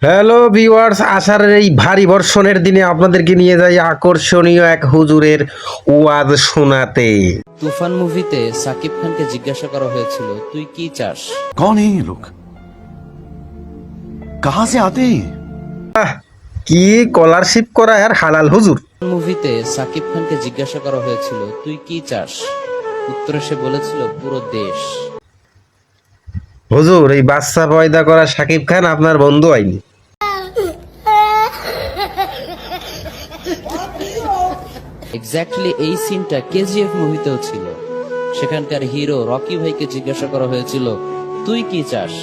Hello viewers, আষাঢ়ের এই ভারী বর্ষণের দিনে আপনাদেরকে নিয়ে যাই আকর্ষণীয় এক হুজুরের ওয়াজ শোনাতে। তুফান মুভিতে সাকিব খানকে জিজ্ঞাসা করা হয়েছিল তুই কি চাস। कौन है ये लोग कहां से आते हैं কি স্কলারশিপ করা আর হালাল হুজুর। মুভিতে সাকিব খানকে জিজ্ঞাসা করা হয়েছিল তুই কি চাস, উত্তরে সে বলেছিল পুরো দেশ। হুজুর, এই বাচ্চা পয়দা করা শাকিব খান আপনার বন্ধু হয়নি। এক্স্যাক্টলি এই সিনটা কেজিএফ মুভিতেও ছিল। সেখানকার হিরো রকি ভাইকে জিজ্ঞাসা করা হয়েছিল তুই কি চাস,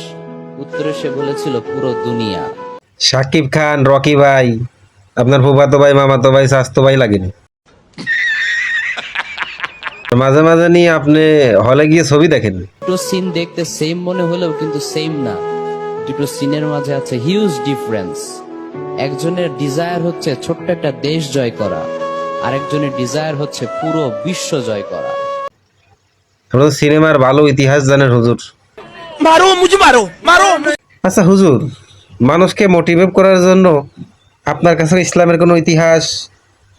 উত্তরে সে বলেছিল পুরো দুনিয়া। শাকিব খান রকি ভাই আপনার ফুফাতো ভাই, মামাতো ভাই, চাচাতো ভাই লাগেনি? মাঝে মাঝে নিয়ে আপনি হলে গিয়ে ছবি দেখেন। দুটো সিন দেখতে সেম মনে হলেও কিন্তু সেম না। দুটো সিনের মাঝে আছে হিউজ ডিফারেন্স। একজনের ডিজায়ার হচ্ছে ছোট্ট একটা দেশ জয় করা, আরেকজনের ডিজায়ার হচ্ছে পুরো বিশ্ব জয় করা। আপনার সিনেমার ভালো ইতিহাস জানেন হুজুর। मारो मुझे मारो मारो আচ্ছা হুজুর, মানুষকে মোটিভেট করার জন্য আপনার কাছে ইসলামের কোনো ইতিহাস,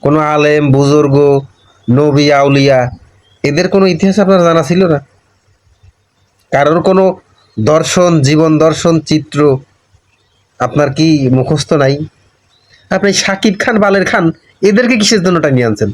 কোনো আলেম বুজুর্গ, নবী আউলিয়া, এদের কোনো ইতিহাস আপনার জানা ছিল না? কারোর কোনো দর্শন, জীবন দর্শন, চিত্র আপনার কি মুখস্থ নাই? আপনি শাকিব খান, বালের খান, এদেরকে কিসের জন্য টানিয়ে আনছেন?